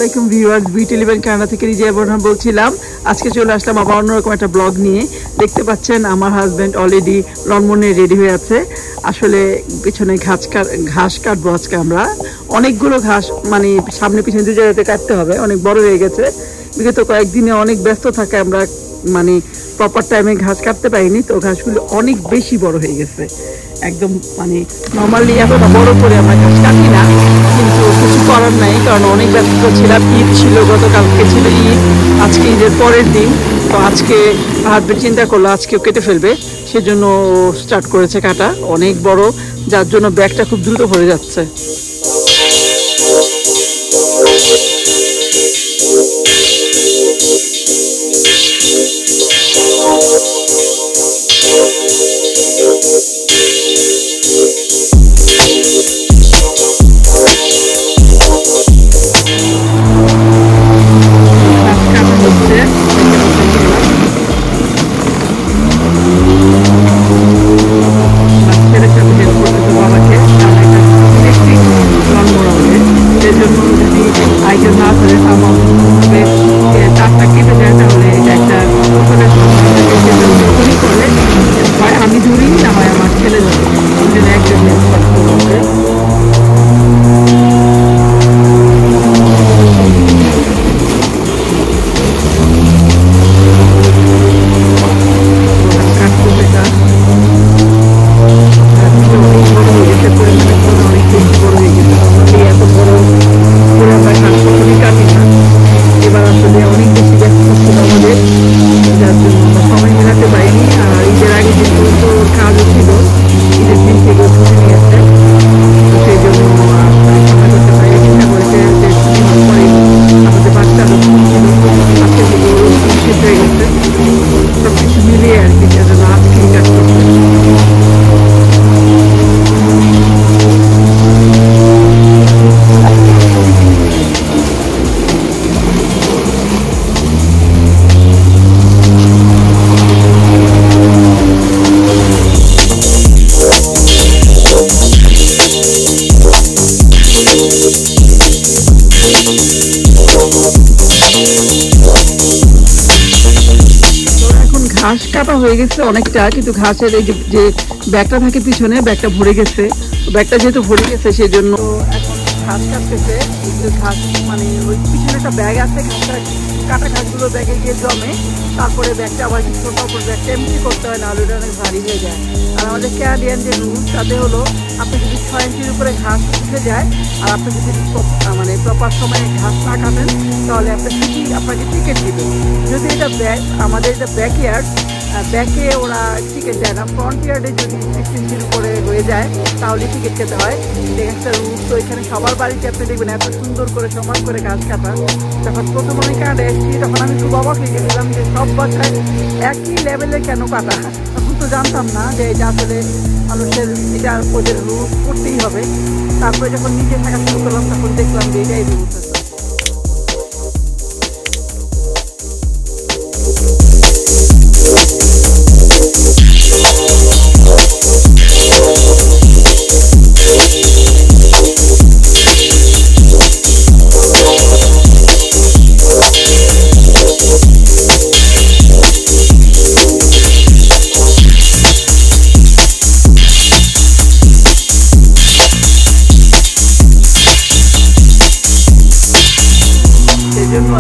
আলাইকুম viewers, beauty live in Canada থেকে রিজিয়া বর্ণন বলছিলাম। আজকে চলে আসলাম আবার অন্যরকম একটা ব্লগ নিয়ে। দেখতে পাচ্ছেন আমার হাজব্যান্ড অলরেডি লনমনে রেডি হয়ে আছে। আসলে পিছনে ঘাস কাটবো আজকে আমরা। অনেকগুলো ঘাস মানে সামনে পিছনে দু জায়গাতে কাটতে হবে, অনেক বড় হয়ে গেছে। বিগত কয়েকদিনে অনেক ব্যস্ত থাকে, আমরা মানে প্রপার টাইমে ঘাস কাটতে পারিনি, তো ঘাসগুলো অনেক বেশি বড় হয়ে গেছে একদম। মানে নর্মালি এতটা বড় করে আমরা ঘাস কাটি না, কিন্তু কিছু করার নাই, কারণ অনেক ব্যস্ত ছিলাম। ঈদ ছিল, গতকালকে ছিল ঈদ, আজকে ঈদের পরের দিন। তো আজকে হাজবেন্ড চিন্তা করলো আজকেও কেটে ফেলবে, সেজন্য স্টার্ট করেছে কাটা। অনেক বড়, যার জন্য ব্যাগটা খুব দ্রুত ভরে যাচ্ছে। ঘাস কাটা হয়ে গেছে অনেকটা, কিন্তু ঘাসের এই যে ব্যাগটা থাকে পিছনে, ব্যাগটা ভরে গেছে। ব্যাগটা যেহেতু ভরে গেছে সেই জন্য এখন ঘাস কাটতেছে। ঘাস মানে ওই পিছনে একটা ব্যাগ আছে, কাটা ঘাসগুলো ব্যাগে গিয়ে জমে, তারপরে ব্যাগটা আবার কিছুক্ষণ পর ব্যাগটা এমনি করতে হয়, নাহলে ওটা অনেক ভারী হয়ে যায়। আর আমাদের ক্যানাডিয়ান যে রুল, তাতে হলো আপনি যদি 6 ইঞ্চির উপরে ঘাস উঠে যায় আর আপনি যদি মানে প্রপার সময়ে ঘাস না কাটেন, তাহলে আপনাকে টিকিট দিবে। যদি এটা আমাদের এটা ব্যাকইয়ার্ড, ব্যাকে ওরা টিকিট দেয় না। ফ্রন্ট ইয়ার্ডে যদি 6 ইঞ্চির উপরে হয়ে যায় তাহলে টিকিট খেতে হয়। এটা একটা রুল। তো এখানে সবার বাড়িতে আপনি দেখবেন এত সুন্দর করে সমান করে ঘাস কাটা। যখন প্রথম আমি কাটে এসেছি তখন আমি খুব অবাক হয়ে গেছিলাম যে সব বাচ্চায় একই লেভেলে কেন কাটা। তখন তো জানতাম না যে এটা আসলে মানুষের, এটা ওদের রুল করতেই হবে। তারপরে যখন নিজে থাকা শুরু করলাম তখন দেখলাম যে এটাই রুলস আছে।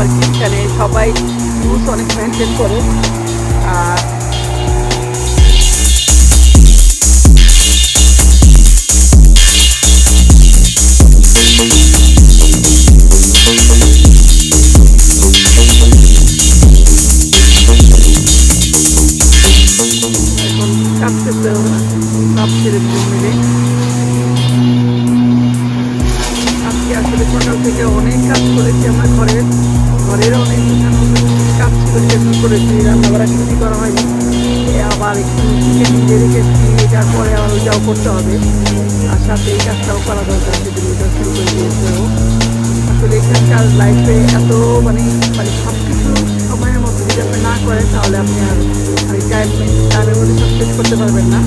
আর কি এখানে সবাই রুলস অনেক মেনটেন করে। আর এখন কাটতেছে সব ছেলে মিলে। আজকে আসলে সকাল থেকে অনেক কাজ করেছি আমরা, ঘরের অনেক কাজ ছিল সেগুলো করেছি। রান্নাবাড়া কিছুই করা হয়নি, আবার একটু চিকেন দিয়ে রেখেছি, এটার পরে আবার ওইটাও করতে হবে, আর সাথে এই কাজটাও করা দরকার, সেগুলো ওইটা শুরু করে দিয়েছেও। আসলে এখানকার লাইফে এত মানে সব কিছু সময়ের মধ্যে যদি আপনি না করেন তাহলে আপনি আর টাইমের মধ্যে শেষ করতে পারবেন না,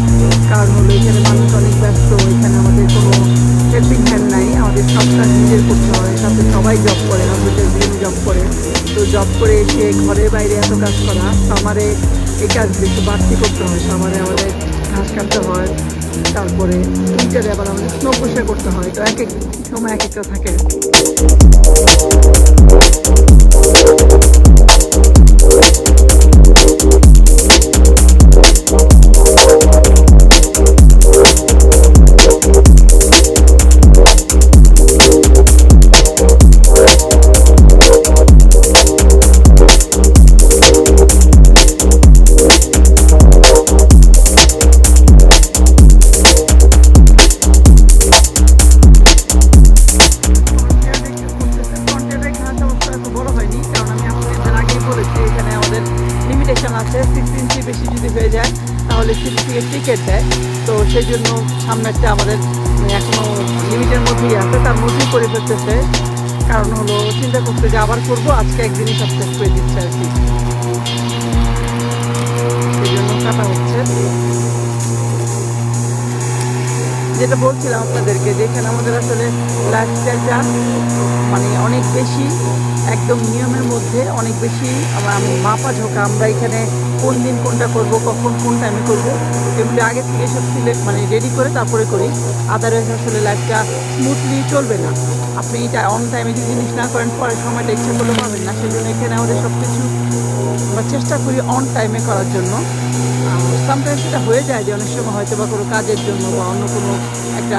কারণ হলো এখানে মানুষ অনেক ব্যস্ত, এখানে আমাদের কোনো হেল্পিং হ্যান্ড নাই, আমাদের সব কাজ নিজের করতে হয়। সাথে সবাই জব করে, আমাদের বিভিন্ন জব করে, তো জব করে এসে ঘরের বাইরে এত কাজ করা, আমারে এই কাজগুলো একটু বাড়তি করতে হয়। আমাদের ঘাস কাটতে হয়, তারপরে উইটারে আবার আমাদের স্নো পরিষ্কার করতে হয়, তো এক এক সময় এক একটা থাকে। আছে 6 ইঞ্চি বেশি যদি হয়ে যায় তাহলে সিটি টিকেট দেয়, তো সেই জন্য সামনেরটা আমাদের এখনো লিমিটের মধ্যেই আছে, তার মধ্যেই করে ফেলতেছে। কারণ হলো চিন্তা করতে যে আবার করবো, আজকে একদিনই সব শেষ করে দিচ্ছে আর কি, সেই জন্য কাটা হচ্ছে। যেটা বলছিলাম আপনাদেরকে, যেখানে আমাদের আসলে লাইফস্টাইলটা মানে অনেক বেশি একদম নিয়মের মধ্যে, অনেক বেশি আমি মাপা ঝোঁকা। আমরা এখানে কোন দিন কোনটা করব, কখন কোন টাইমে করব, এগুলি আগে থেকে সব সিলেক্ট মানে রেডি করে তারপরে করি। আদারওয়াইজ আসলে লাইফটা স্মুথলি চলবে না। আপনি এটা অন টাইমে যদি জিনিস না করেন পরে সময়টা ইচ্ছা করলে পাবেন না। সেই জন্য এখানে আমাদের সব কিছু আমরা চেষ্টা করি অন টাইমে করার জন্য। সামটাইমস এটা হয়ে যায় যে অনেক সময় হয়তো বা কোনো কাজের জন্য বা অন্য কোনো একটা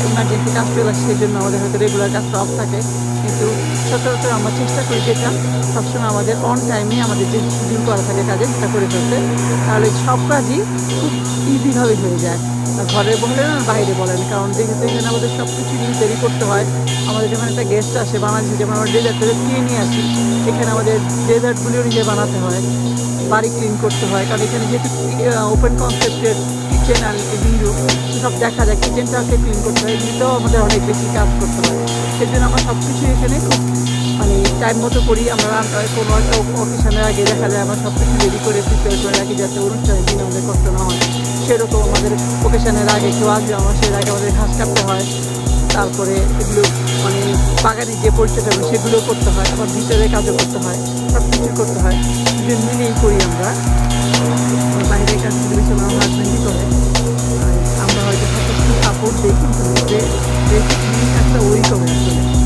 ইমার্জেন্সি কাজ চলে আসে, সেই জন্য আমাদের হয়তো রেগুলার কাজটা অফ থাকে, কিন্তু সচরাচর আমরা চেষ্টা করি যেটা সবসময় আমাদের অন টাইমে আমাদের যে শিডিউল করা থাকে কাজে সেটা করে ফেলতে, তাহলে সব কাজই খুব ইজিভাবে হয়ে যায়। ঘরে বলেন আর বাইরে বলেন, কারণ যেহেতু এখানে আমাদের সব কিছু নিজেদেরই করতে হয়। আমাদের যখন একটা গেস্ট আসে বানাচ্ছি, যেমন আমরা ডেজার্ট কিনে নিয়ে আসি, এখানে আমাদের ডেজার্টগুলিও নিজে বানাতে হয়, বাড়ি ক্লিন করতে হয়, কারণ এখানে যেহেতু ওপেন কনসেপ্টের কিচেন আর লিভিং রুম সব দেখা যায়, কিচেনটাকে ক্লিন করতে হয়, এগুলিতেও আমাদের অনেক বেশি কাজ করতে হয়। সেই জন্য আমরা সব কিছু এখানে খুব মানে টাইম মতো করি। আমরা কোনো একটা অকেশনের আগে দেখা যায় আমরা সব কিছু রেডি করে প্রিপেয়ার করে রাখি, যাতে অনুষ্ঠানের দিন আমাদের কষ্ট না হয়। সেরকম আমাদের অকেশনের আগে কেউ আসবে, আমরা সেই আগে আমাদের ঘাস কাটতে হয়, তারপরে এগুলো মানে বাগানের যে পরিচর্যা সেগুলো করতে হয়, আবার ভিতরে কাজও করতে হয়, সব কিছু করতে হয়। দুজন মিলেই করি আমরা, বাইরের কাজগুলো বেশি আমার হাজব্যান্ডই করে, আমরা হয়তো সব কিছু সাপোর্ট দিই, কিন্তু বেসিক কাজটা ওই করে আসলে।